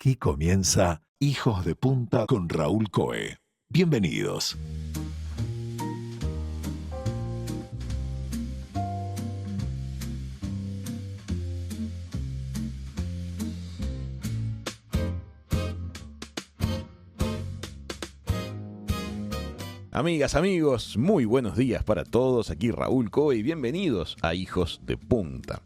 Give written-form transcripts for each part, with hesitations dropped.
Aquí comienza Hijos de Punta con Raúl Coe. Bienvenidos. Amigas, amigos, muy buenos días para todos. Aquí Raúl Coe y bienvenidos a Hijos de Punta.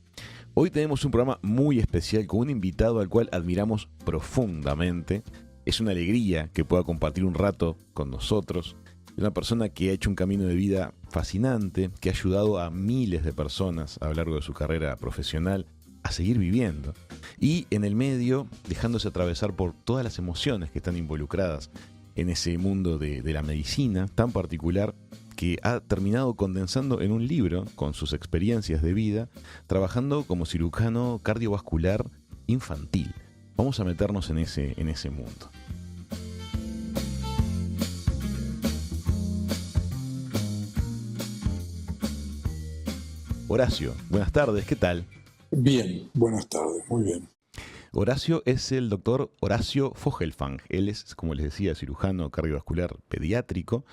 Hoy tenemos un programa muy especial con un invitado al cual admiramos profundamente. Es una alegría que pueda compartir un rato con nosotros. Es una persona que ha hecho un camino de vida fascinante, que ha ayudado a miles de personas a lo largo de su carrera profesional a seguir viviendo. Y en el medio, dejándose atravesar por todas las emociones que están involucradas en ese mundo de la medicina tan particular, que ha terminado condensando en un libro con sus experiencias de vida, trabajando como cirujano cardiovascular infantil. Vamos a meternos en ese mundo. Horacio, buenas tardes, ¿qué tal? Bien, buenas tardes, muy bien. Horacio es el doctor Horacio Fogelfang. Él es, como les decía, cirujano cardiovascular pediátrico.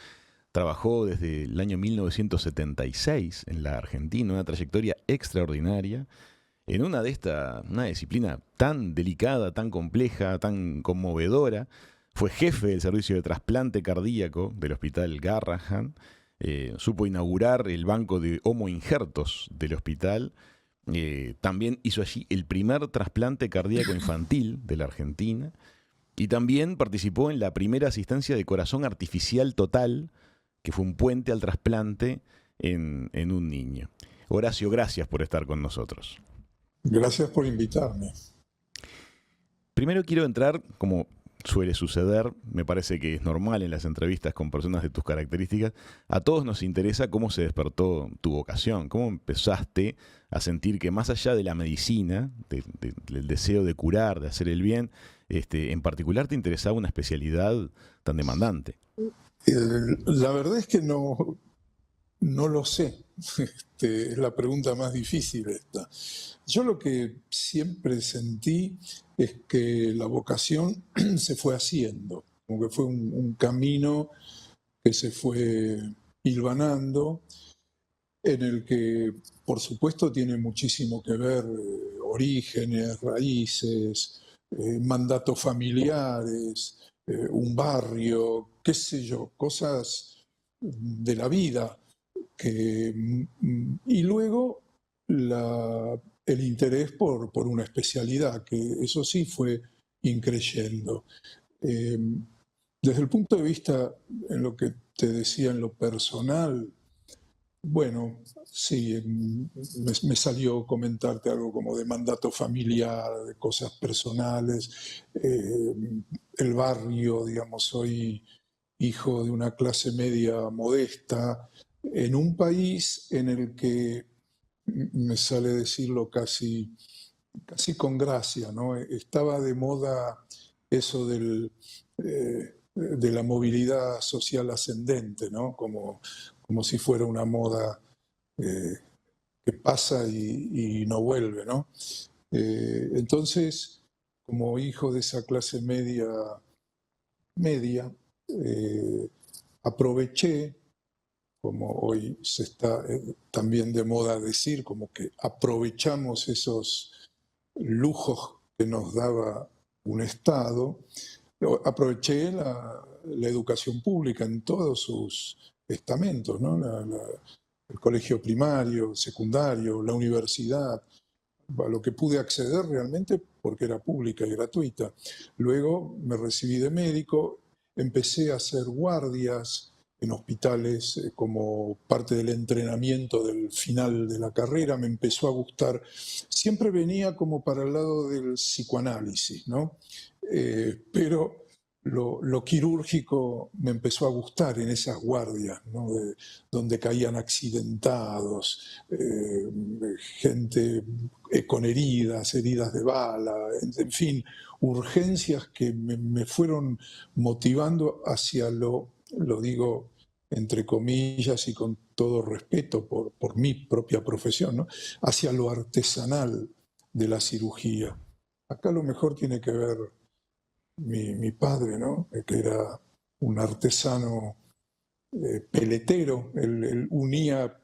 Trabajó desde el año 1976 en la Argentina, una trayectoria extraordinaria en una disciplina tan delicada, tan compleja, tan conmovedora. Fue jefe del servicio de trasplante cardíaco del Hospital Garrahan. Supo inaugurar el banco de homoinjertos del hospital. También hizo allí el primer trasplante cardíaco infantil de la Argentina. Y también participó en la primera asistencia de corazón artificial total, que fue un puente al trasplante en un niño. Horacio, gracias por estar con nosotros. Gracias por invitarme. Primero quiero entrar, como suele suceder, me parece que es normal en las entrevistas con personas de tus características, a todos nos interesa cómo se despertó tu vocación, cómo empezaste a sentir que más allá de la medicina, del deseo de curar, de hacer el bien, en particular te interesaba una especialidad tan demandante. La verdad es que no lo sé. Es la pregunta más difícil esta. Yo lo que siempre sentí es que la vocación se fue haciendo, como que fue un camino que se fue hilvanando, en el que, por supuesto, tiene muchísimo que ver orígenes, raíces, mandatos familiares, un barrio, qué sé yo, cosas de la vida. Y luego el interés por una especialidad, que eso sí fue increyendo. Eh, Desde el punto de vista, en lo que te decía en lo personal, bueno, sí, me salió comentarte algo como de mandato familiar, de cosas personales, el barrio, digamos, soy hijo de una clase media modesta, en un país en el que, me sale decirlo casi con gracia, ¿no? Estaba de moda eso de la movilidad social ascendente, ¿no? Como si fuera una moda eh, que pasa y no vuelve, ¿no? Entonces, como hijo de esa clase media, aproveché, como hoy se está también de moda decir, como que aprovechamos esos lujos que nos daba un Estado. Aproveché la educación pública en todos sus estamentos, ¿no? El colegio primario, secundario, la universidad, a lo que pude acceder realmente porque era pública y gratuita. Luego me recibí de médico, empecé a hacer guardias en hospitales como parte del entrenamiento del final de la carrera, me empezó a gustar. Siempre venía como para el lado del psicoanálisis, ¿no? Pero lo quirúrgico me empezó a gustar en esas guardias, ¿no? Donde caían accidentados, gente con heridas de bala, en fin, urgencias que me fueron motivando hacia lo digo entre comillas y con todo respeto por mi propia profesión, ¿no? Hacia lo artesanal de la cirugía. Acá lo mejor tiene que ver mi padre, ¿no? Que era un artesano peletero. Él unía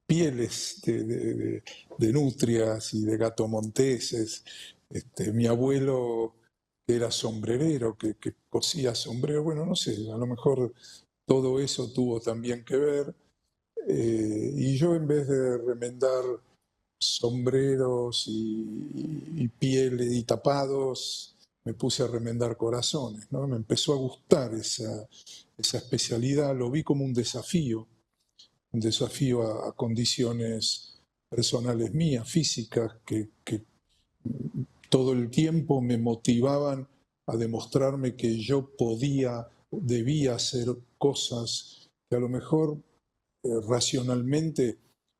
pieles de nutrias y de gatomonteses. Mi abuelo era sombrerero, que cosía sombrero. Bueno, no sé, a lo mejor todo eso tuvo también que ver. Y yo, en vez de remendar sombreros y pieles y tapados, me puse a remendar corazones, ¿no? Me empezó a gustar esa especialidad, lo vi como un desafío a condiciones personales mías, físicas, que todo el tiempo me motivaban a demostrarme que yo debía hacer cosas que a lo mejor racionalmente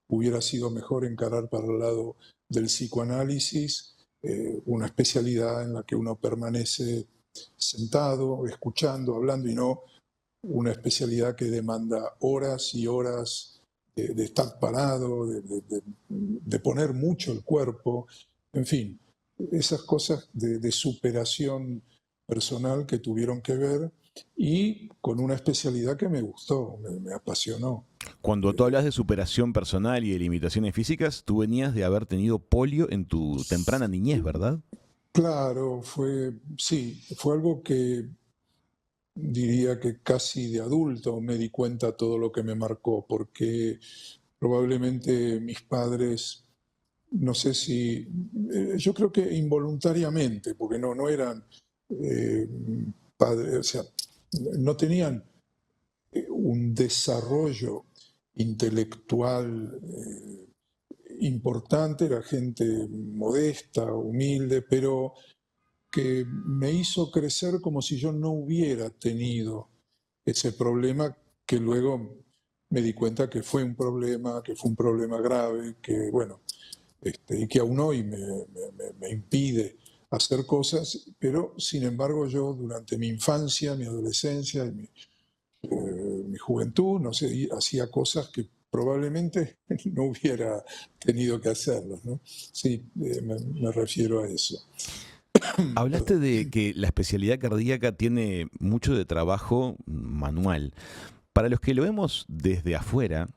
hubiera sido mejor encarar para el lado del psicoanálisis, una especialidad en la que uno permanece sentado, escuchando, hablando, y no una especialidad que demanda horas y horas de estar parado, de poner mucho el cuerpo, en fin, esas cosas de superación personal que tuvieron que ver, y con una especialidad que me gustó, me apasionó. Cuando tú hablas de superación personal y de limitaciones físicas, tú venías de haber tenido polio en tu temprana niñez, ¿verdad? Claro, sí, fue algo que diría que casi de adulto me di cuenta todo lo que me marcó, porque probablemente mis padres, no sé si, yo creo que involuntariamente, porque no eran eh, padres, o sea, no tenían un desarrollo intelectual importante, era gente modesta, humilde, pero que me hizo crecer como si yo no hubiera tenido ese problema, que luego me di cuenta que fue un problema grave, que bueno, y que aún hoy me impide hacer cosas, pero sin embargo yo durante mi infancia, mi adolescencia y mi juventud, no sé, hacía cosas que probablemente no hubiera tenido que hacerlas, ¿no? Sí, me refiero a eso. Hablaste Perdón. de que la especialidad cardíaca tiene mucho de trabajo manual. Para los que lo vemos desde afuera,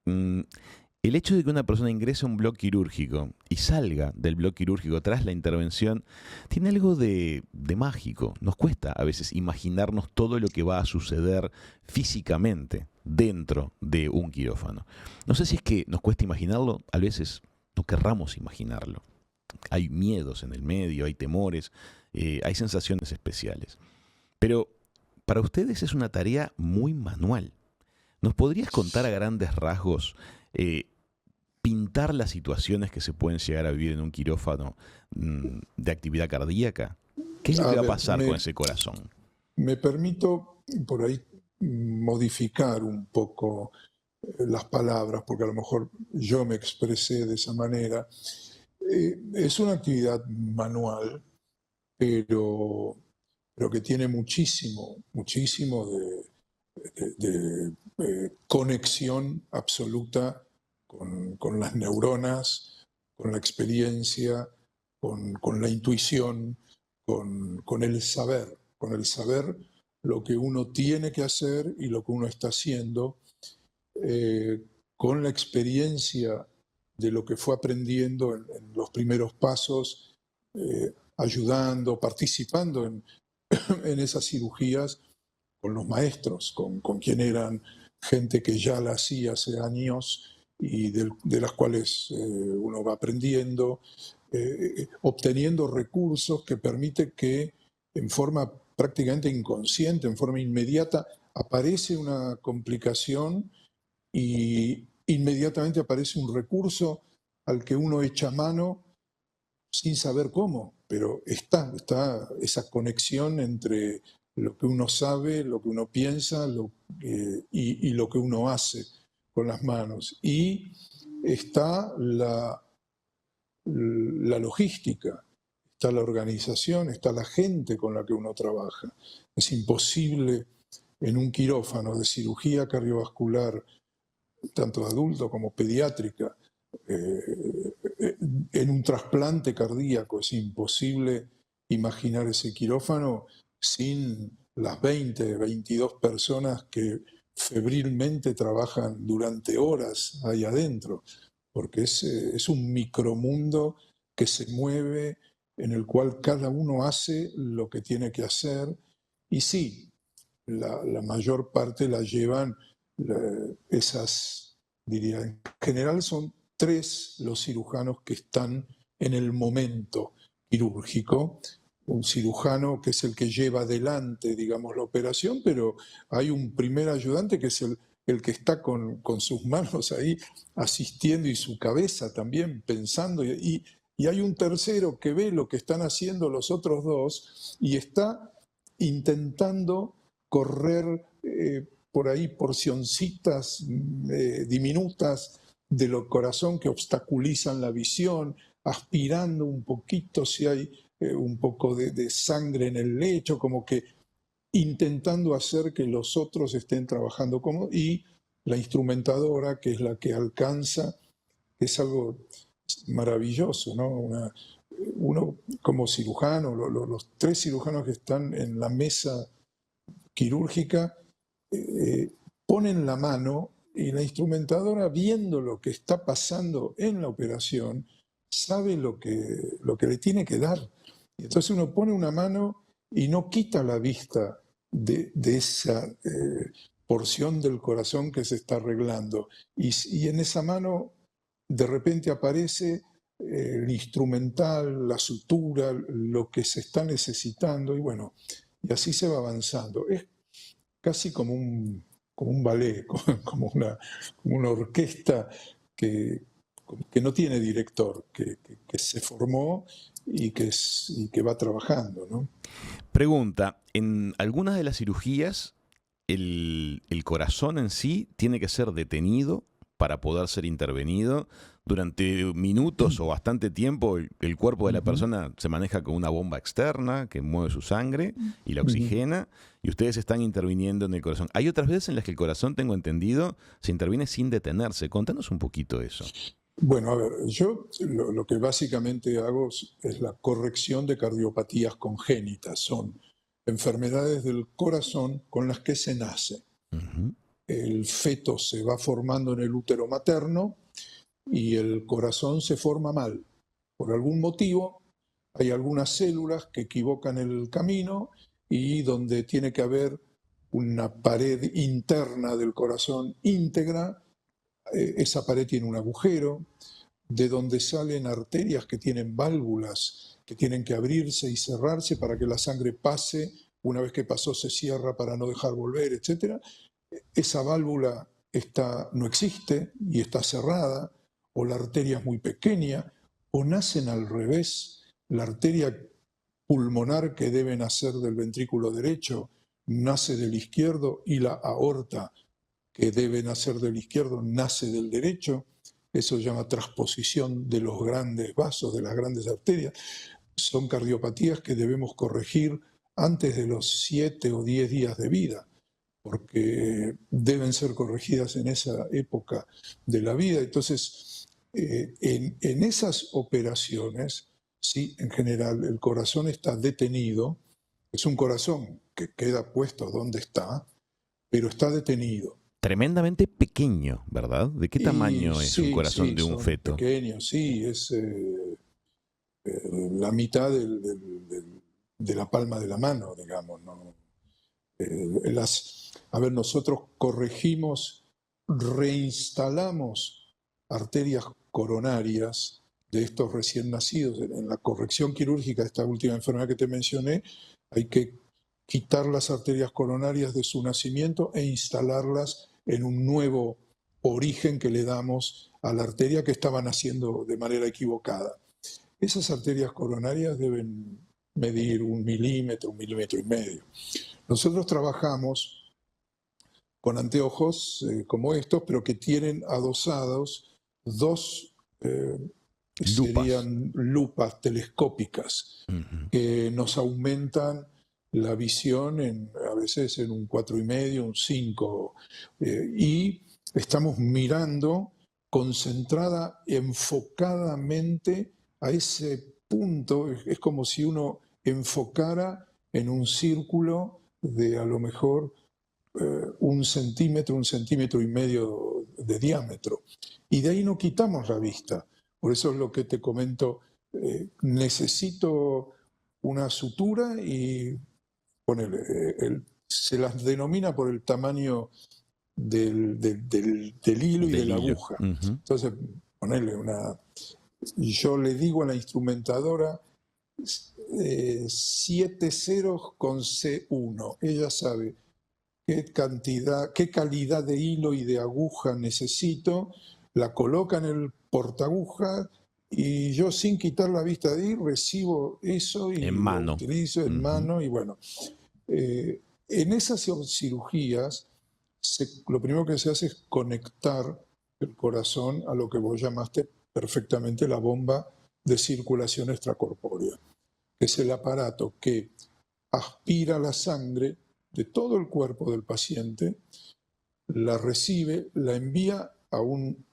el hecho de que una persona ingrese a un bloque quirúrgico y salga del bloque quirúrgico tras la intervención tiene algo de mágico. Nos cuesta a veces imaginarnos todo lo que va a suceder físicamente dentro de un quirófano. No sé si es que nos cuesta imaginarlo, a veces no querramos imaginarlo. Hay miedos en el medio, hay temores, hay sensaciones especiales. Pero para ustedes es una tarea muy manual. ¿Nos podrías contar a grandes rasgos, pintar las situaciones que se pueden llegar a vivir en un quirófano de actividad cardíaca? ¿Qué es lo que A va a ver, pasar con ese corazón? me permito por ahí modificar un poco las palabras, porque a lo mejor yo me expresé de esa manera. Es una actividad manual, pero, pero que tiene muchísimo, muchísimo de conexión absoluta con las neuronas, con la experiencia, con la intuición, con el saber lo que uno tiene que hacer y lo que uno está haciendo, eh, con la experiencia de lo que fue aprendiendo en los primeros pasos, ayudando, participando en esas cirugías con los maestros, con quien eran gente que ya la hacía hace años y de las cuales uno va aprendiendo, obteniendo recursos que permiten que en forma prácticamente inconsciente, en forma inmediata, aparece una complicación y inmediatamente aparece un recurso al que uno echa mano sin saber cómo, pero está esa conexión entre lo que uno sabe, lo que uno piensa y lo que uno hace con las manos. Y está la logística, está la organización, está la gente con la que uno trabaja. Es imposible en un quirófano de cirugía cardiovascular, tanto de adulto como pediátrica, en un trasplante cardíaco, es imposible imaginar ese quirófano sin las 20, 22 personas que febrilmente trabajan durante horas ahí adentro, porque es un micromundo que se mueve, en el cual cada uno hace lo que tiene que hacer, y sí, la mayor parte la llevan esas, diría, en general son 3 los cirujanos que están en el momento quirúrgico, un cirujano que es el que lleva adelante, digamos, la operación, pero hay un primer ayudante que es el que está con sus manos ahí asistiendo y su cabeza también pensando, y hay un tercero que ve lo que están haciendo los otros 2 y está intentando correr por ahí porcioncitas diminutas del corazón que obstaculizan la visión, aspirando un poquito si hay un poco de sangre en el lecho, como que intentando hacer que los otros estén trabajando como, y la instrumentadora, que es la que alcanza, es algo maravilloso, ¿no? Uno como cirujano, los 3 cirujanos que están en la mesa quirúrgica, ponen la mano y la instrumentadora, viendo lo que está pasando en la operación, sabe lo que le tiene que dar. Y entonces uno pone una mano y no quita la vista de esa porción del corazón que se está arreglando. Y en esa mano de repente aparece el instrumental, la sutura, lo que se está necesitando, y bueno, y así se va avanzando. Es casi como un ballet, como una orquesta que no tiene director, que se formó y que va trabajando, ¿no? Pregunta, en algunas de las cirugías, el corazón en sí tiene que ser detenido para poder ser intervenido. Durante minutos o bastante tiempo, el cuerpo de la persona se maneja con una bomba externa que mueve su sangre y la oxigena, y ustedes están interviniendo en el corazón. Hay otras veces en las que el corazón, tengo entendido, se interviene sin detenerse. Contanos un poquito eso. Bueno, a ver, yo lo que básicamente hago es la corrección de cardiopatías congénitas. Son enfermedades del corazón con las que se nace. El feto se va formando en el útero materno y el corazón se forma mal. Por algún motivo, hay algunas células que equivocan el camino, y donde tiene que haber una pared interna del corazón íntegra, esa pared tiene un agujero, de donde salen arterias que tienen válvulas que tienen que abrirse y cerrarse para que la sangre pase. Una vez que pasó se cierra para no dejar volver, etc. Esa válvula no existe y está cerrada, o la arteria es muy pequeña, o nacen al revés. La arteria pulmonar, que debe nacer del ventrículo derecho, nace del izquierdo, y la aorta, que debe nacer del izquierdo, nace del derecho. Eso se llama transposición de los grandes vasos, de las grandes arterias. Son cardiopatías que debemos corregir antes de los 7 o 10 días de vida, porque deben ser corregidas en esa época de la vida. Entonces, en esas operaciones, sí, en general, el corazón está detenido. Es un corazón que queda puesto donde está, pero está detenido. Tremendamente pequeño, ¿verdad? ¿De qué tamaño es un corazón de un son feto? pequeños, sí, es la mitad de la palma de la mano, digamos, ¿no? A ver, nosotros corregimos, reinstalamos arterias coronarias de estos recién nacidos. En la corrección quirúrgica de esta última enfermedad que te mencioné, hay que quitar las arterias coronarias de su nacimiento e instalarlas en un nuevo origen que le damos a la arteria que estaba naciendo de manera equivocada. Esas arterias coronarias deben medir 1 milímetro, 1,5 milímetros. Nosotros trabajamos con anteojos como estos, pero que tienen adosados 2 serían lupas telescópicas, que nos aumentan la visión a veces en un 4,5, un 5, y estamos mirando concentrada, enfocadamente a ese punto. Es como si uno enfocara en un círculo de a lo mejor 1 centímetro y medio de diámetro. Y de ahí no quitamos la vista. Por eso es lo que te comento, necesito una sutura y se las denomina por el tamaño del hilo y de la aguja. Entonces, ponerle y yo le digo a la instrumentadora 7 ceros con C1. Ella sabe qué calidad de hilo y de aguja necesito, la coloca en el portaaguja y yo, sin quitar la vista de ahí, recibo eso y lo utilizo en mano. Y bueno, en esas cirugías lo primero que se hace es conectar el corazón a lo que vos llamaste perfectamente la bomba de circulación extracorpórea, que es el aparato que aspira la sangre de todo el cuerpo del paciente, la recibe, la envía a un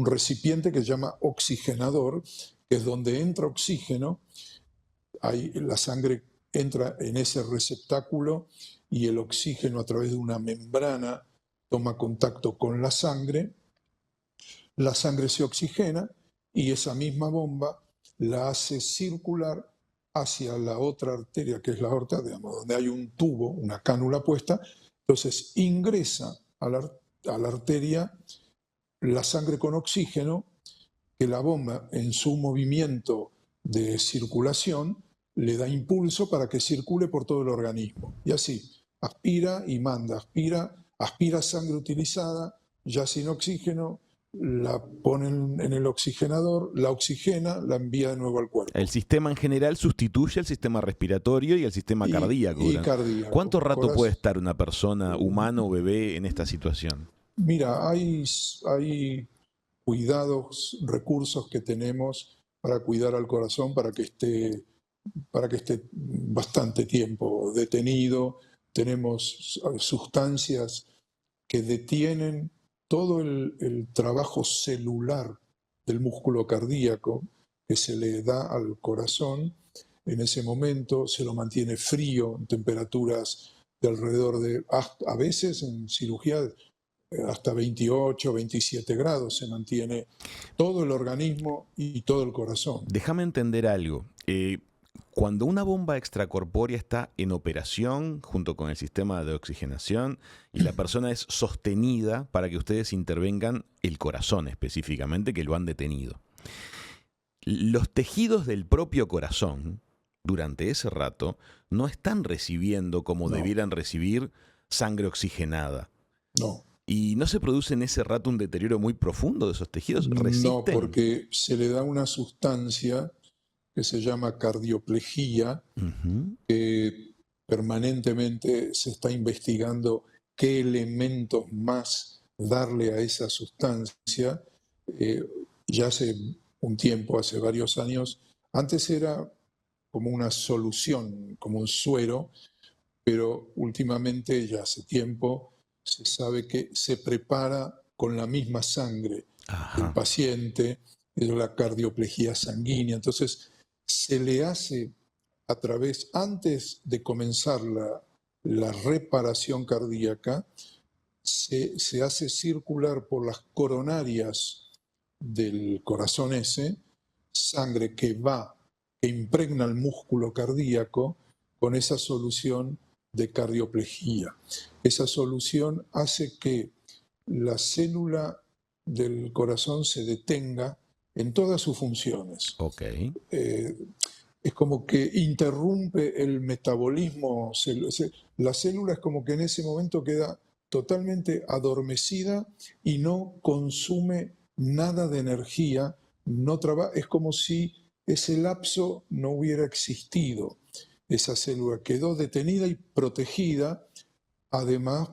recipiente que se llama oxigenador, que es donde entra oxígeno. Ahí la sangre entra en ese receptáculo y el oxígeno, a través de una membrana, toma contacto con la sangre se oxigena y esa misma bomba la hace circular hacia la otra arteria, que es la aorta, digamos, donde hay un tubo, una cánula puesta. Entonces ingresa a la arteria la sangre con oxígeno, que la bomba, en su movimiento de circulación, le da impulso para que circule por todo el organismo. Y así, aspira y manda, aspira sangre utilizada, ya sin oxígeno, la ponen en el oxigenador, la oxigena, la envía de nuevo al cuerpo. El sistema en general sustituye al sistema respiratorio y al sistema cardíaco. Cardíaco. ¿Cuánto rato puede estar una persona, humano o bebé, en esta situación? Mira, hay cuidados, recursos que tenemos para cuidar al corazón, para que esté bastante tiempo detenido. Tenemos sustancias que detienen todo el trabajo celular del músculo cardíaco que se le da al corazón. En ese momento se lo mantiene frío en temperaturas de alrededor de, a veces en cirugía, hasta 28, 27 grados se mantiene todo el organismo y todo el corazón. Déjame entender algo. Cuando una bomba extracorpórea está en operación junto con el sistema de oxigenación y la persona es sostenida para que ustedes intervengan el corazón específicamente, que lo han detenido, los tejidos del propio corazón durante ese rato no están recibiendo como debieran recibir sangre oxigenada. No. ¿Y no se produce en ese rato un deterioro muy profundo de esos tejidos? ¿Resisten? No, porque se le da una sustancia que se llama cardioplegía, que permanentemente se está investigando qué elementos más darle a esa sustancia. Ya hace un tiempo, hace varios años, antes era como una solución, como un suero, pero últimamente, ya hace tiempo, se sabe que se prepara con la misma sangre del paciente, es la cardioplegía sanguínea. Entonces, se le hace antes de comenzar la reparación cardíaca, se hace circular por las coronarias del corazón sangre que impregna el músculo cardíaco con esa solución de cardioplegía. Esa solución hace que la célula del corazón se detenga en todas sus funciones. Es como que interrumpe el metabolismo. La célula es como que en ese momento queda totalmente adormecida y no consume nada de energía, es como si ese lapso no hubiera existido. Esa célula quedó detenida y protegida, además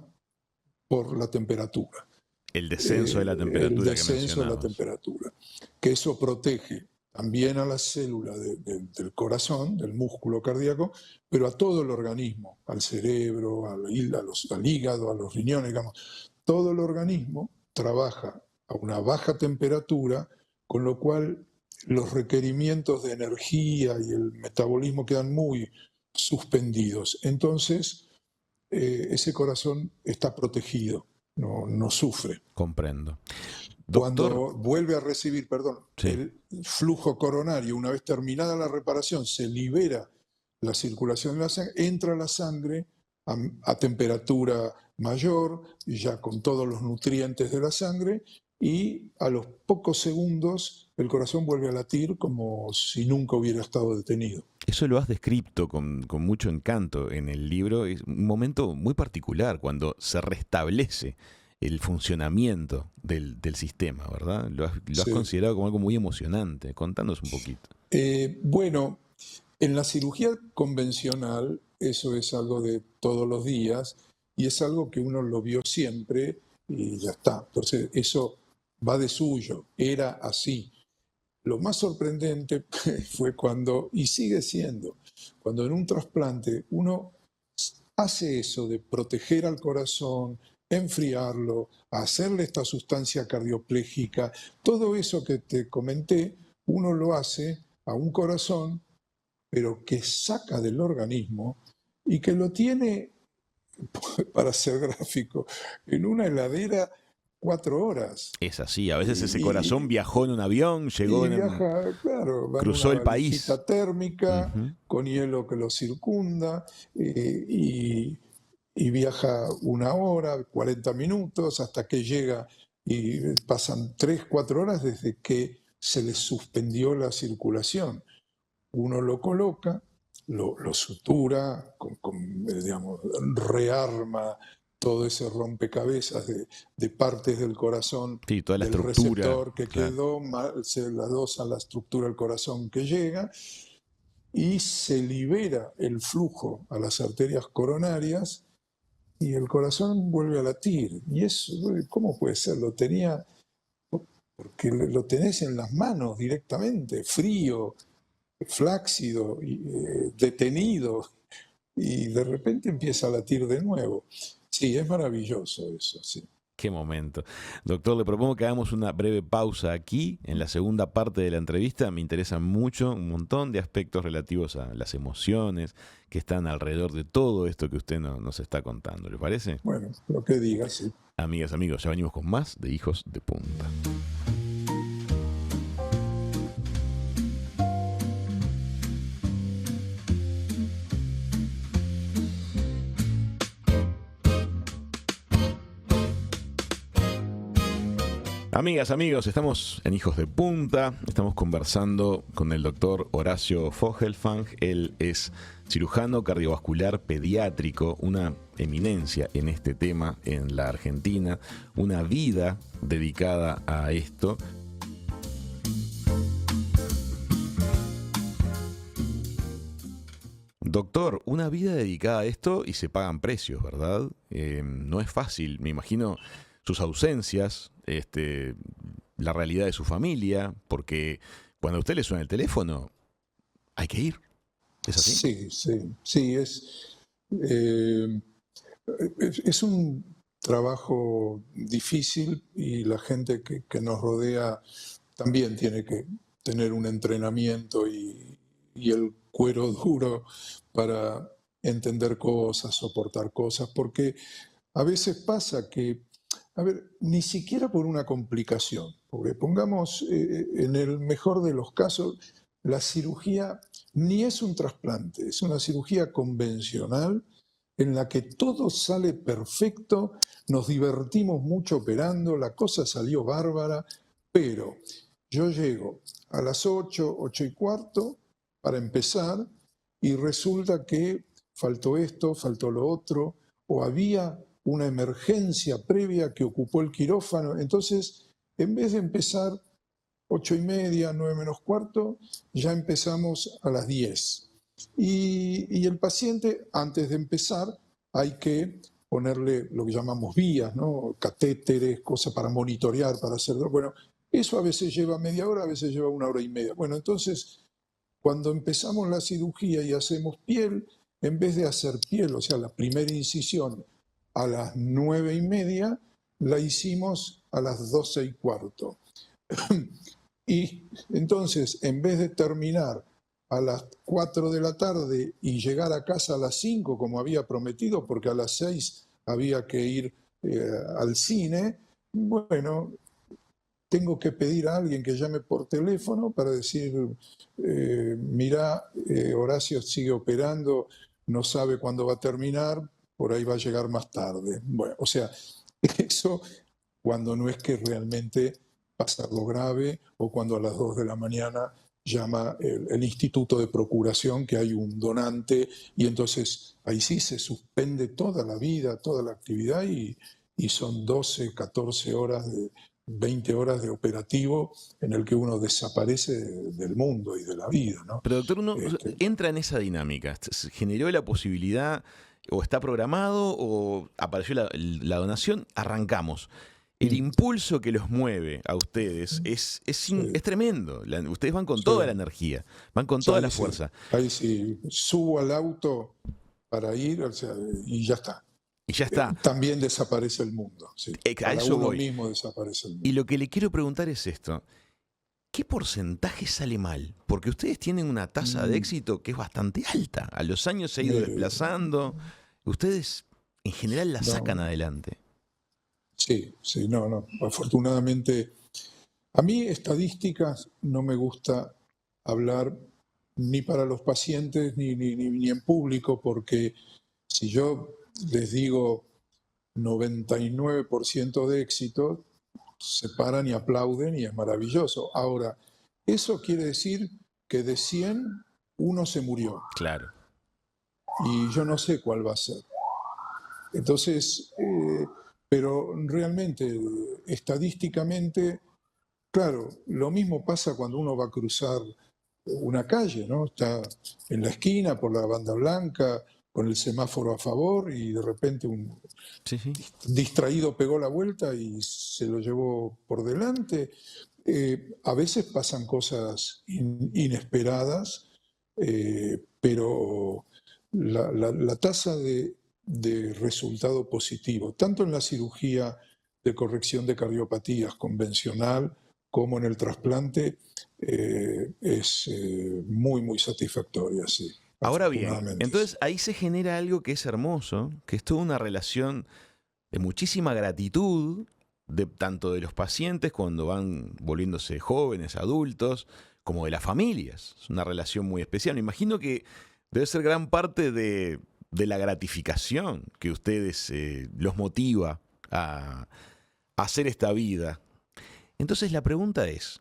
por la temperatura. El descenso de la temperatura. El descenso de la temperatura. Que eso protege también a la célula del corazón, del músculo cardíaco, pero a todo el organismo, al cerebro, al hígado, a los riñones, digamos. Todo el organismo trabaja a una baja temperatura, con lo cual los requerimientos de energía y el metabolismo quedan muy, suspendidos. Entonces, ese corazón está protegido, no sufre. Comprendo. Cuando Doctor, vuelve a recibir, perdón, sí. el flujo coronario, una vez terminada la reparación, se libera la circulación de la sangre, entra la sangre a temperatura mayor, ya con todos los nutrientes de la sangre, y a los pocos segundos el corazón vuelve a latir como si nunca hubiera estado detenido. Eso lo has descrito con mucho encanto en el libro. Es un momento muy particular cuando se restablece el funcionamiento del sistema, ¿verdad? Lo has Sí. considerado como algo muy emocionante. Contanos un poquito. Bueno, en la cirugía convencional eso es algo de todos los días y es algo que uno lo vio siempre y ya está. Entonces eso va de suyo, era así. Lo más sorprendente fue cuando, y sigue siendo, cuando en un trasplante uno hace eso de proteger al corazón, enfriarlo, hacerle esta sustancia cardioplégica, todo eso que te comenté, uno lo hace a un corazón, pero que saca del organismo y que lo tiene, para ser gráfico, en una heladera 4 horas. Es así, a veces ese corazón Y, viajó en un avión, y viaja, claro, va en una cruzó el país. valijita térmica Ujú. con hielo que lo circunda y viaja 1 hora, 40 minutos hasta que llega y pasan 3, 4 horas desde que se le suspendió la circulación. Uno lo coloca, lo sutura, digamos, rearma todo ese rompecabezas de partes del corazón, Sí, toda la del estructura, receptor que claro. quedó, se la dosa la estructura del corazón que llega y se libera el flujo a las arterias coronarias y el corazón vuelve a latir. Y eso, ¿cómo puede ser? Lo tenía, porque lo tenés en las manos directamente, frío, flácido, detenido, y de repente empieza a latir de nuevo. Sí, es maravilloso eso, sí. Qué momento. Doctor, le propongo que hagamos una breve pausa aquí en la segunda parte de la entrevista. Me interesan mucho un montón de aspectos relativos a las emociones que están alrededor de todo esto que usted nos está contando. ¿Le parece? Bueno, lo que diga, sí. Amigas, amigos, ya venimos con más de Hijos de Punta. Amigas, amigos, estamos en Hijos de Punta, estamos conversando con el doctor Horacio Fogelfang. Él es cirujano cardiovascular pediátrico, una eminencia en este tema en la Argentina, una vida dedicada a esto. Doctor, una vida dedicada a esto y se pagan precios, ¿verdad? No es fácil, me imagino sus ausencias, la realidad de su familia, porque cuando a usted le suena el teléfono, hay que ir. ¿Es así? Sí, sí, sí, es un trabajo difícil y la gente que nos rodea también tiene que tener un entrenamiento y el cuero duro para entender cosas, soportar cosas, porque a veces pasa que, a ver, ni siquiera por una complicación, porque pongamos en el mejor de los casos, la cirugía ni es un trasplante, es una cirugía convencional en la que todo sale perfecto, nos divertimos mucho operando, la cosa salió bárbara, pero yo llego a las 8, 8:15 para empezar y resulta que faltó esto, faltó lo otro, o había una emergencia previa que ocupó el quirófano. Entonces, en vez de empezar 8:30, 9:45, ya empezamos a las 10. Y el paciente, antes de empezar, hay que ponerle lo que llamamos vías, ¿no? Catéteres, cosas para monitorear, para hacer... Bueno, eso a veces lleva media hora, a veces lleva 1 hora y media. Bueno, entonces, cuando empezamos la cirugía y hacemos piel, en vez de hacer piel, o sea, la primera incisión a las 9:30, la hicimos a las 12:15. Y entonces, en vez de terminar a las 4 de la tarde y llegar a casa a las 5 como había prometido, porque a las 6 había que ir al cine, bueno, tengo que pedir a alguien que llame por teléfono para decir, mira, Horacio sigue operando, no sabe cuándo va a terminar, por ahí va a llegar más tarde. Bueno, o sea, eso cuando no es que realmente pasa algo grave o cuando a las 2 de la mañana llama el instituto de procuración que hay un donante y entonces ahí sí se suspende toda la vida, toda la actividad y son 12, 14 horas, 20 horas de operativo en el que uno desaparece del mundo y de la vida, ¿no? Pero doctor, uno Este, entra en esa dinámica. ¿Se generó la posibilidad, o está programado, o apareció la donación? Arrancamos. El impulso que los mueve a ustedes sí, es tremendo. Ustedes van con toda la sí. energía, van con toda la fuerza. Ahí sí, subo al auto para ir, o sea, y ya está. Y ya está. También desaparece el mundo, sí. A Para eso uno voy. mismo desaparece el Y mundo. lo que le quiero preguntar es esto. ¿Qué porcentaje sale mal? Porque ustedes tienen una tasa de Mm, éxito que es bastante alta. A los años se ha ido mire, desplazando. Ustedes en general la sacan no, adelante. sí, sí, no, no. Afortunadamente, a mí estadísticas no me gusta hablar ni para los pacientes ni en público, porque si yo les digo 99% de éxito, se paran y aplauden y es maravilloso. Ahora, eso quiere decir que de 100, uno se murió Claro. y yo no sé cuál va a ser. Entonces, pero realmente, estadísticamente, claro, lo mismo pasa cuando uno va a cruzar una calle, ¿no? Está en la esquina por la banda blanca, con el semáforo a favor y de repente un Sí, sí. distraído pegó la vuelta y se lo llevó por delante. A veces pasan cosas inesperadas, pero la tasa de resultado positivo, tanto en la cirugía de corrección de cardiopatías convencional como en el trasplante, es muy, muy satisfactoria, sí, Ahora bien, afortunadamente. Sí. entonces ahí se genera algo que es hermoso, que es toda una relación de muchísima gratitud, tanto de los pacientes cuando van volviéndose jóvenes, adultos, como de las familias. Es una relación muy especial. Me imagino que debe ser gran parte de la gratificación que ustedes los motiva a hacer esta vida. Entonces la pregunta es,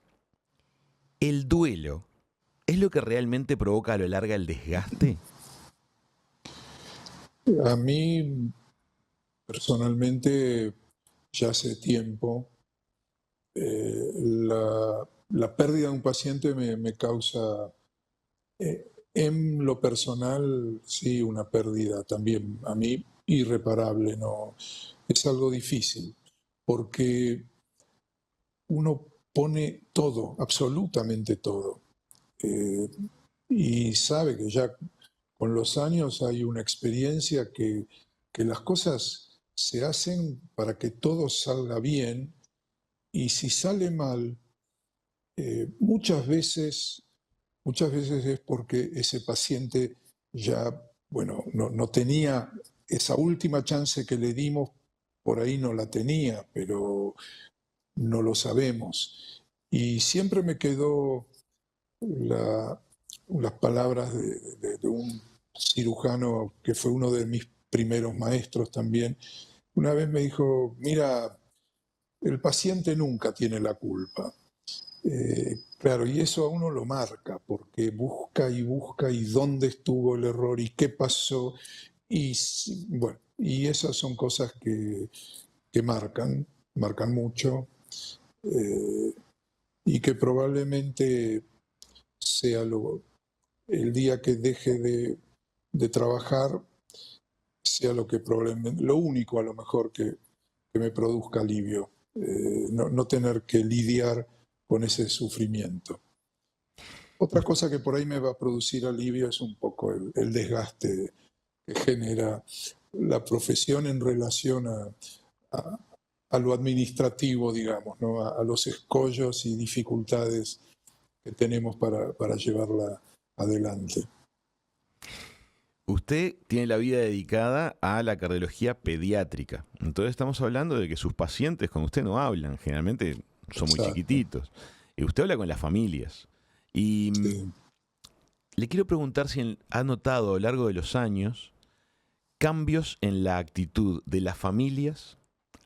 ¿el duelo es lo que realmente provoca a lo largo el desgaste? A mí personalmente ya hace tiempo la pérdida de un paciente me causa, en lo personal, sí, una pérdida también a mí irreparable, ¿no? Es algo difícil, porque uno pone todo, absolutamente todo, eh, y sabe que ya con los años hay una experiencia que las cosas se hacen para que todo salga bien, y si sale mal, muchas veces es porque ese paciente ya, bueno, no tenía esa última chance que le dimos, por ahí no la tenía, pero no lo sabemos. Y siempre me quedó la- las palabras de un cirujano que fue uno de mis primeros maestros también. Una vez me dijo, mira, el paciente nunca tiene la culpa. Claro, y eso a uno lo marca, porque busca y busca y dónde estuvo el error y qué pasó. Y bueno, y esas son cosas que marcan mucho, eh, y que probablemente sea el día que deje de trabajar, sea lo que probablemente, lo único a lo mejor que me produzca alivio, no tener que lidiar con ese sufrimiento. Otra cosa que por ahí me va a producir alivio es un poco el desgaste que genera la profesión en relación a- a lo administrativo, digamos, ¿no? A los escollos y dificultades que tenemos para llevarla adelante. Usted tiene la vida dedicada a la cardiología pediátrica. Entonces estamos hablando de que sus pacientes con usted no hablan, generalmente son muy Exacto. chiquititos. Y usted habla con las familias. Y Sí. le quiero preguntar si ha notado a lo largo de los años cambios en la actitud de las familias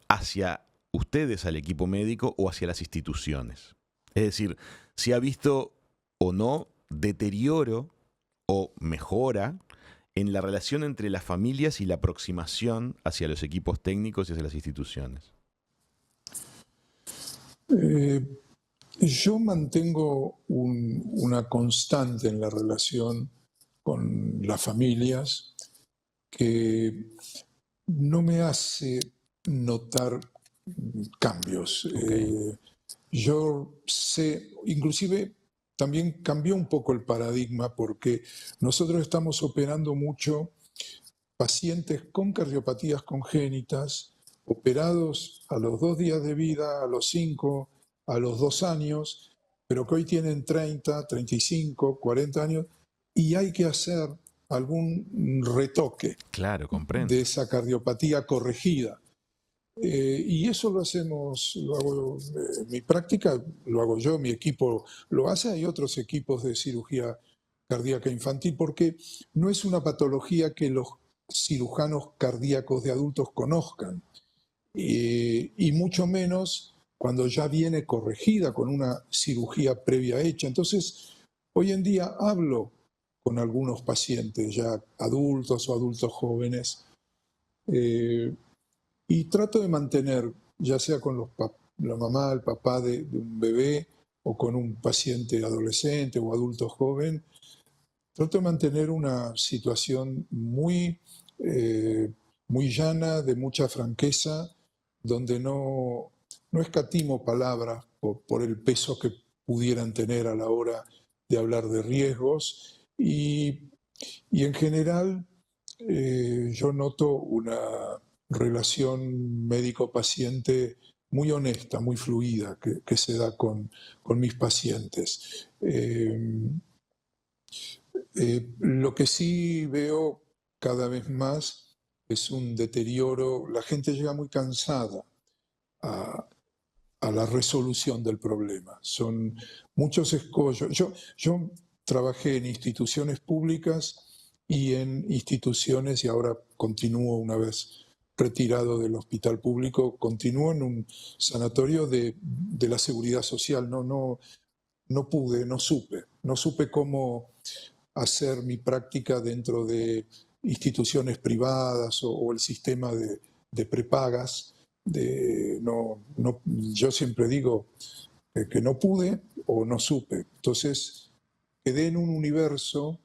hacia ustedes, al equipo médico, o hacia las instituciones. Es decir, si ha visto o no deterioro o mejora en la relación entre las familias y la aproximación hacia los equipos técnicos y hacia las instituciones. Eh, yo mantengo una constante en la relación con las familias que no me hace notar cambios. Ok. Yo sé, inclusive también cambió un poco el paradigma porque nosotros estamos operando mucho pacientes con cardiopatías congénitas, operados a los 2 días de vida, a los 5, a los 2 años, pero que hoy tienen 30, 35, 40 años y hay que hacer algún retoque Claro, de comprendo. esa cardiopatía corregida. Y eso lo hacemos, lo hago, mi práctica lo hago yo, mi equipo lo hace, hay otros equipos de cirugía cardíaca infantil, porque no es una patología que los cirujanos cardíacos de adultos conozcan, y mucho menos cuando ya viene corregida con una cirugía previa hecha. Entonces, hoy en día hablo con algunos pacientes ya adultos o adultos jóvenes, eh, y trato de mantener, ya sea con la mamá, el papá de un bebé o con un paciente adolescente o adulto joven, trato de mantener una situación muy llana, de mucha franqueza, donde no escatimo palabras por el peso que pudieran tener a la hora de hablar de riesgos. Y en general, yo noto una relación médico-paciente muy honesta, muy fluida, que se da con mis pacientes. Lo que sí veo cada vez más es un deterioro. La gente llega muy cansada a, a la resolución del problema. Son muchos escollos. Yo trabajé en instituciones públicas y en instituciones, y ahora continúo una vez retirado del hospital público, continúo en un sanatorio de la seguridad social. No pude, no supe cómo hacer mi práctica dentro de instituciones privadas o el sistema de prepagas. Yo siempre digo que no pude o no supe. Entonces quedé en un universo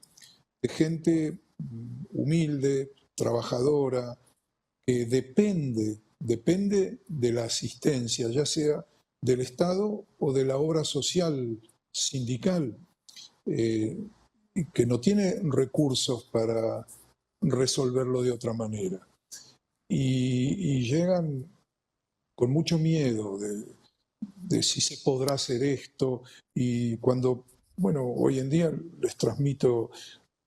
de gente humilde, trabajadora, que depende de la asistencia, ya sea del Estado o de la obra social sindical, eh, que no tiene recursos para resolverlo de otra manera. Y llegan con mucho miedo de si se podrá hacer esto, y cuando, bueno, hoy en día les transmito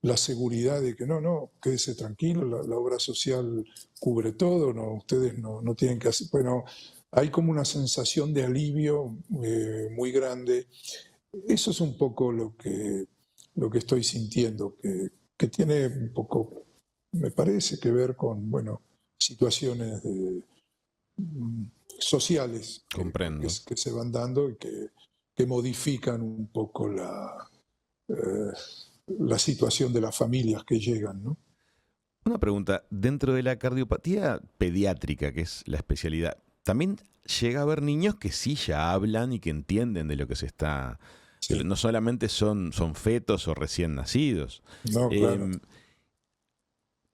la seguridad de que no, quédese tranquilo, la obra social cubre todo, no, ustedes no tienen que hacer, bueno, hay como una sensación de alivio muy grande. Eso es un poco lo que estoy sintiendo, que tiene un poco, me parece, que ver con, bueno, situaciones mm, sociales Comprendo. que se van dando y que modifican un poco eh, la situación de las familias que llegan, ¿no? Una pregunta, dentro de la cardiopatía pediátrica, que es la especialidad, ¿también llega a haber niños que sí ya hablan y que entienden de lo que se está... Sí, No solamente son fetos o recién nacidos. no, claro. Em,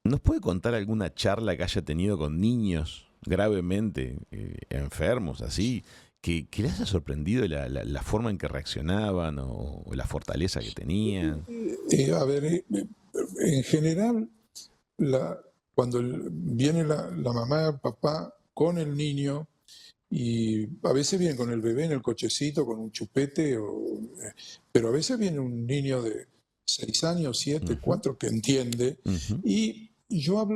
¿Nos puede contar alguna charla que haya tenido con niños gravemente enfermos, así, que les haya sorprendido la forma en que reaccionaban o la fortaleza que tenían? A ver, en general, la- cuando viene la mamá, el papá con el niño, y a veces viene con el bebé en el cochecito, con un chupete, pero a veces viene un niño de 6 años, 7, Ujú, 4, que entiende. ujú. Y yo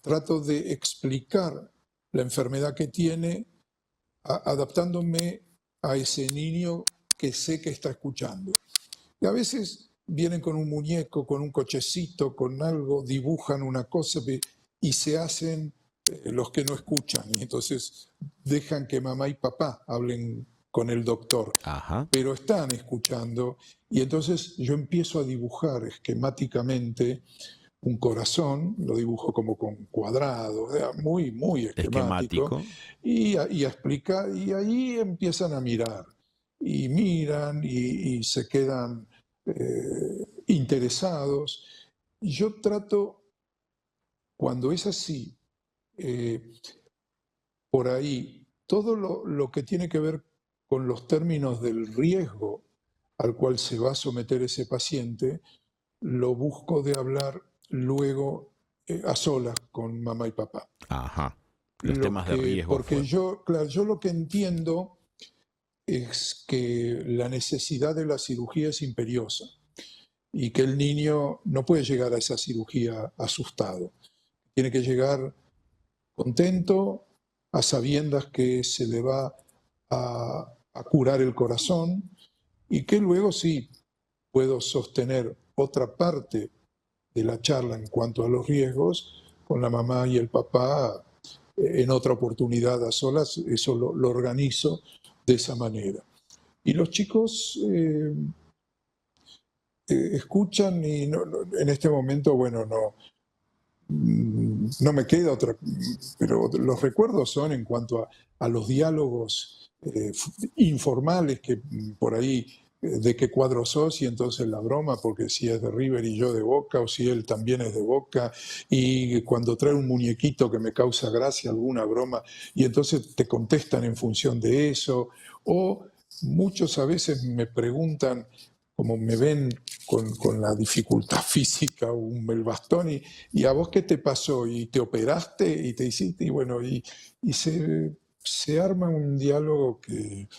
trato de explicar la enfermedad que tiene adaptándome a ese niño que sé que está escuchando. Y a veces vienen con un muñeco, con un cochecito, con algo, dibujan una cosa y se hacen los que no escuchan. Y entonces dejan que mamá y papá hablen con el doctor, Ajá. pero están escuchando. Y entonces yo empiezo a dibujar esquemáticamente un corazón, lo dibujo como con cuadrados, muy, muy esquemático, Esquemático. y a explicar, y ahí empiezan a mirar, y miran y se quedan interesados. Y yo trato, cuando es así, eh, por ahí, todo lo que tiene que ver con los términos del riesgo al cual se va a someter ese paciente, lo busco de hablar luego a solas con mamá y papá. Ajá. Los temas de riesgo Porque fuertes. yo, claro, yo lo que entiendo es que la necesidad de la cirugía es imperiosa y que el niño no puede llegar a esa cirugía asustado. Tiene que llegar contento, a sabiendas que se le va a curar el corazón y que luego sí puedo sostener otra parte de la charla en cuanto a los riesgos con la mamá y el papá en otra oportunidad a solas, eso lo organizo de esa manera. Y los chicos escuchan y en este momento, bueno, no me queda otra, pero los recuerdos son en cuanto a los diálogos informales que por ahí, de qué cuadro sos y entonces la broma, porque si es de River y yo de Boca, o si él también es de Boca, y cuando trae un muñequito que me causa gracia, alguna broma, y entonces te contestan en función de eso, o muchos a veces me preguntan, como me ven con la dificultad física, el bastón, ¿y a vos qué te pasó? ¿Y te operaste? ¿Y te hiciste? Y bueno, y se arma un diálogo que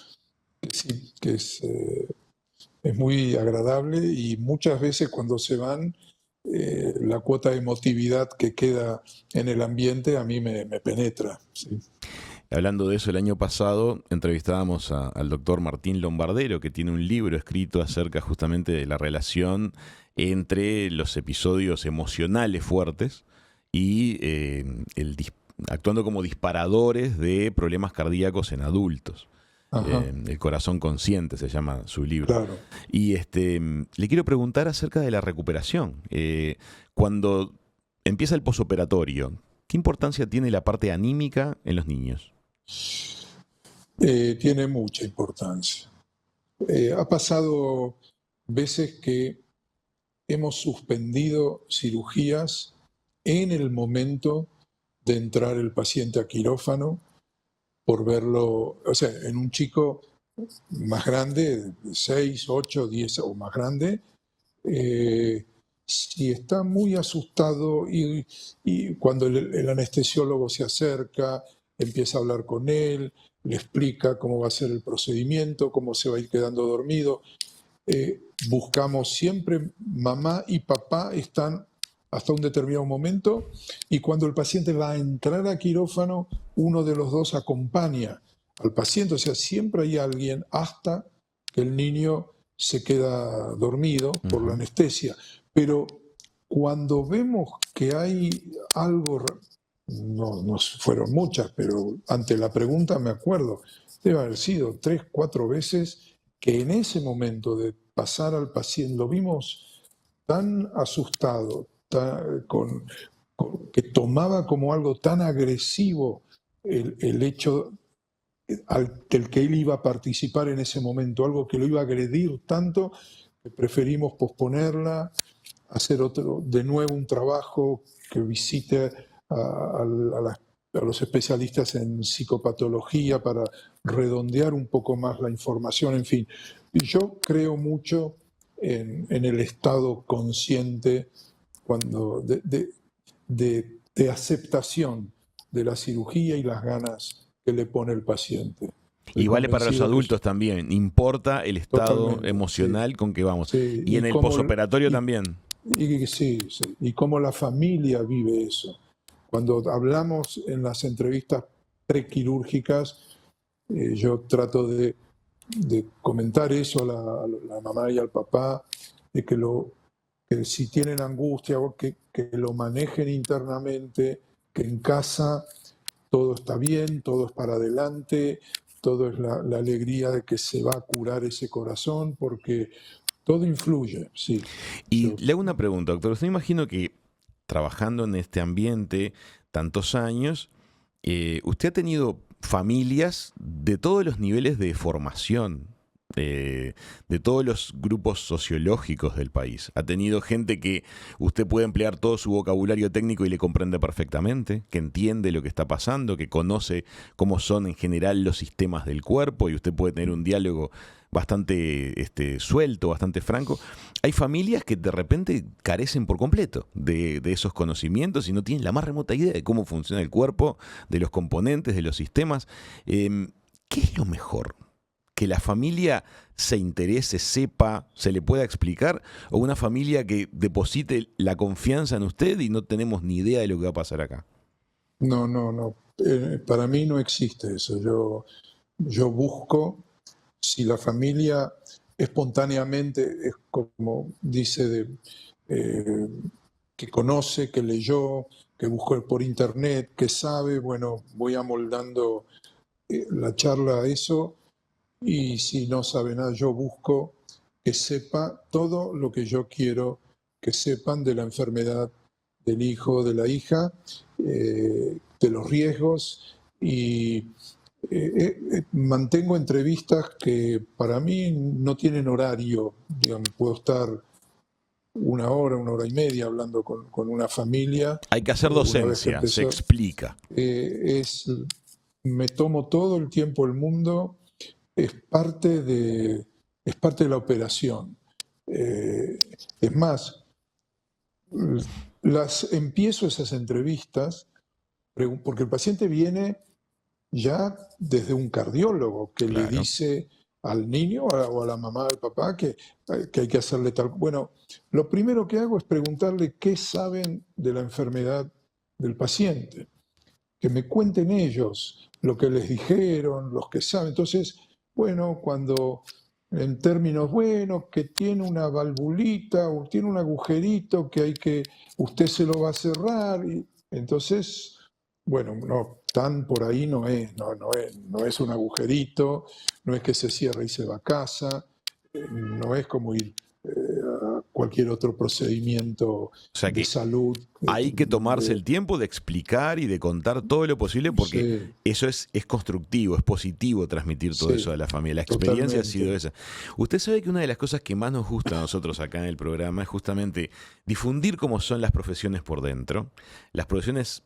sí, que es muy agradable y muchas veces cuando se van, la cuota de emotividad que queda en el ambiente a mí me penetra. Sí. Hablando de eso, el año pasado entrevistábamos al doctor Martín Lombardero, que tiene un libro escrito acerca justamente de la relación entre los episodios emocionales fuertes y actuando como disparadores de problemas cardíacos en adultos. Ajá, El corazón consciente se llama su libro. claro. Y le quiero preguntar acerca de la recuperación. Cuando empieza el posoperatorio, ¿qué importancia tiene la parte anímica en los niños? Tiene mucha importancia. Ha pasado veces que hemos suspendido cirugías en el momento de entrar el paciente a quirófano por verlo, o sea, en un chico más grande, 6, 8, 10 o más grande, si está muy asustado y cuando el anestesiólogo se acerca, empieza a hablar con él, le explica cómo va a ser el procedimiento, cómo se va a ir quedando dormido, buscamos siempre, mamá y papá están hasta un determinado momento y cuando el paciente va a entrar a quirófano, uno de los dos acompaña al paciente, o sea, siempre hay alguien hasta que el niño se queda dormido por la Ujú. anestesia. Pero cuando vemos que hay algo, no fueron muchas, pero ante la pregunta me acuerdo, debe haber sido 3, 4 veces que en ese momento de pasar al paciente lo vimos tan asustado, que tomaba como algo tan agresivo el hecho del que él iba a participar en ese momento, algo que lo iba a agredir tanto que preferimos posponerla, hacer de nuevo un trabajo que visite a los especialistas en psicopatología para redondear un poco más la información, en fin. Y yo creo mucho en el estado consciente cuando de aceptación de la cirugía y las ganas que le pone el paciente. Estoy Y vale para los convencido que adultos también. Importa el estado totalmente, sí. emocional con que vamos. Sí, Y en el posoperatorio también. sí, sí, y cómo la familia vive eso. Cuando hablamos en las entrevistas prequirúrgicas, yo trato de comentar eso a la mamá y al papá, de que si tienen angustia, o que lo manejen internamente, que en casa todo está bien, todo es para adelante, todo es la alegría de que se va a curar ese corazón, porque todo influye, sí. Y Yo, le hago una pregunta, doctor. Usted imagino que trabajando en este ambiente tantos años, usted ha tenido familias de todos los niveles de formación, de todos los grupos sociológicos del país. Ha tenido gente que usted puede emplear todo su vocabulario técnico y le comprende perfectamente, que entiende lo que está pasando, que conoce cómo son en general los sistemas del cuerpo y usted puede tener un diálogo bastante suelto, bastante franco. Hay familias que de repente carecen por completo de esos conocimientos y no tienen la más remota idea de cómo funciona el cuerpo, de los componentes, de los sistemas. ¿Qué es lo mejor? ¿Que la familia se interese, sepa, se le pueda explicar? ¿O una familia que deposite la confianza en usted y no tenemos ni idea de lo que va a pasar acá? no, no, no. Para mí no existe eso. Yo busco, si la familia espontáneamente es como dice, eh, que conoce, que leyó, que buscó por internet, que sabe, bueno, voy amoldando la charla a eso, y si no sabe nada, yo busco que sepa todo lo que yo quiero que sepan de la enfermedad del hijo, de la hija, de los riesgos, y mantengo entrevistas que para mí no tienen horario. Digamos, puedo estar una hora y media hablando con una familia. Hay que hacer Una vez que docencia, se empezó, explica. me tomo todo el tiempo del mundo, es parte es parte de la operación. Eh, es más, empiezo esas entrevistas porque el paciente viene ya desde un cardiólogo que le Claro. dice al niño o a la mamá, al papá, que hay que hacerle tal. Bueno, lo primero que hago es preguntarle qué saben de la enfermedad del paciente, que me cuenten ellos lo que les dijeron, los que saben. Entonces, bueno, cuando en términos, bueno, que tiene una valvulita o tiene un agujerito usted se lo va a cerrar, y entonces, bueno, no, tan por ahí no es, no es un agujerito, no es que se cierra y se va a casa, no es como ir a cualquier otro procedimiento O sea de que salud. hay que tomarse el tiempo de explicar y de contar todo lo posible porque Sí, eso es constructivo, es positivo transmitir todo eso sí, a la familia. La experiencia ha sido totalmente. esa. Usted sabe que una de las cosas que más nos gusta a nosotros acá en el programa es justamente difundir cómo son las profesiones por dentro, las profesiones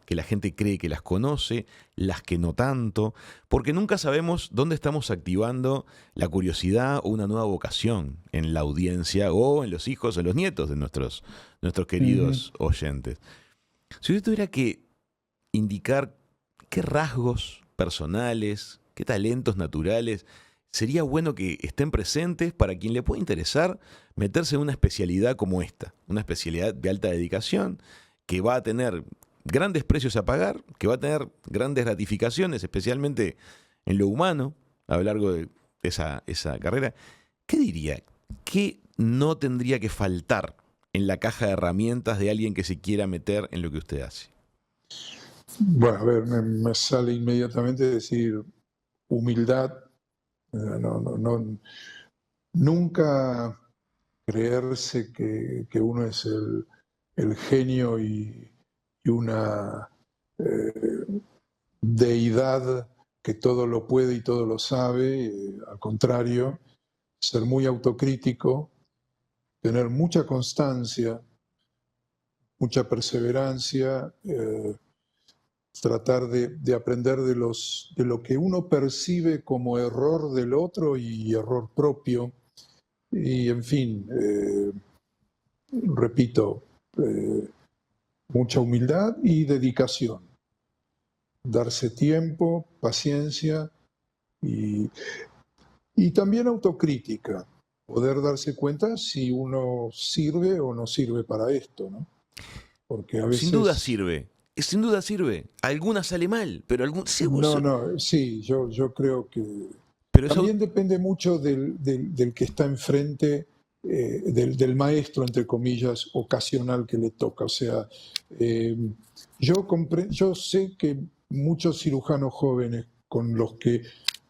que la gente cree que las conoce, las que no tanto, porque nunca sabemos dónde estamos activando la curiosidad o una nueva vocación en la audiencia o en los hijos o los nietos de nuestros Ujú. queridos oyentes. Si usted tuviera que indicar qué rasgos personales, qué talentos naturales sería bueno que estén presentes para quien le pueda interesar meterse en una especialidad como esta, una especialidad de alta dedicación que va a tener grandes precios a pagar, que va a tener grandes gratificaciones, especialmente en lo humano, a lo largo de esa carrera. ¿Qué diría? ¿Qué no tendría que faltar en la caja de herramientas de alguien que se quiera meter en lo que usted hace? Bueno, a ver, me sale inmediatamente decir humildad. Nunca creerse que uno es el genio y una eh, deidad que todo lo puede y todo lo sabe. Al contrario, ser muy autocrítico, tener mucha constancia, mucha perseverancia, tratar de aprender de lo que uno percibe como error del otro y error propio. Y en fin, repito, eh, mucha humildad y dedicación. Darse tiempo, paciencia, Y también autocrítica, poder darse cuenta si uno sirve o no sirve para esto, ¿no? Porque a veces... Sin duda sirve. Algunas sale mal, pero Sí, yo creo que... Pero también depende mucho del que está enfrente, del maestro, entre comillas, ocasional que le toca. O sea, yo sé que muchos cirujanos jóvenes con los que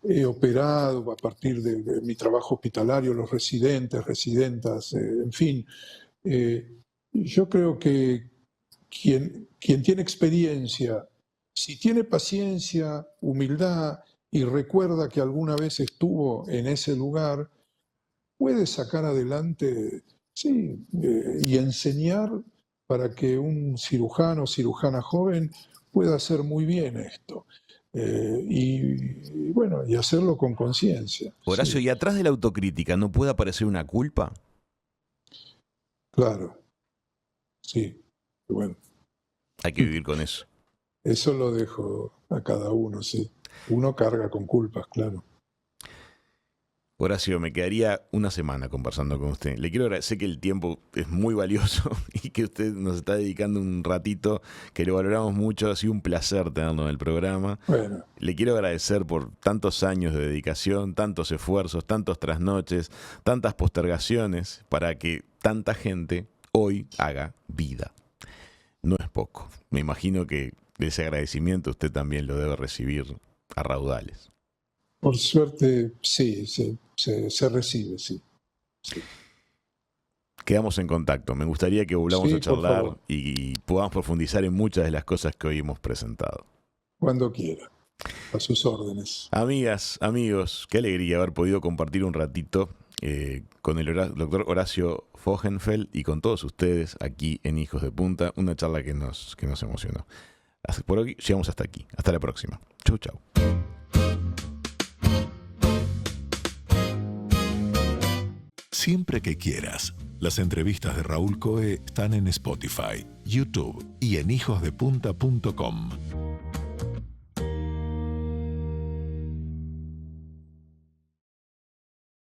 he operado a partir de mi trabajo hospitalario, los residentes, residentas, en fin, yo creo que quien tiene experiencia, si tiene paciencia, humildad y recuerda que alguna vez estuvo en ese lugar, puede sacar adelante, sí, y enseñar para que un cirujano o cirujana joven pueda hacer muy bien esto. Y bueno, y hacerlo con conciencia. Horacio, Sí, ¿y atrás de la autocrítica no puede aparecer una culpa? claro, sí. Bueno, Hay que vivir con eso. eso lo dejo a cada uno, sí. Uno carga con culpas, claro. Horacio, me quedaría una semana conversando con usted. Le quiero agradecer que el tiempo es muy valioso y que usted nos está dedicando un ratito, que lo valoramos mucho. Ha sido un placer tenerlo en el programa. Bueno, Le quiero agradecer por tantos años de dedicación, tantos esfuerzos, tantos trasnoches, tantas postergaciones para que tanta gente hoy haga vida. No es poco. Me imagino que ese agradecimiento usted también lo debe recibir a raudales. por suerte, sí, se recibe, sí. Sí. Quedamos en contacto. Me gustaría que volvamos Sí, a charlar por favor. y podamos profundizar en muchas de las cosas que hoy hemos presentado. Cuando quiera, a sus órdenes. Amigas, amigos, qué alegría haber podido compartir un ratito con el doctor Horacio Fogenfeld y con todos ustedes aquí en Hijos de Punta. Una charla que nos emocionó. Por hoy llegamos hasta aquí. Hasta la próxima. Chau, chau. Siempre que quieras. Las entrevistas de Raúl Coe están en Spotify, YouTube y en hijosdepunta.com.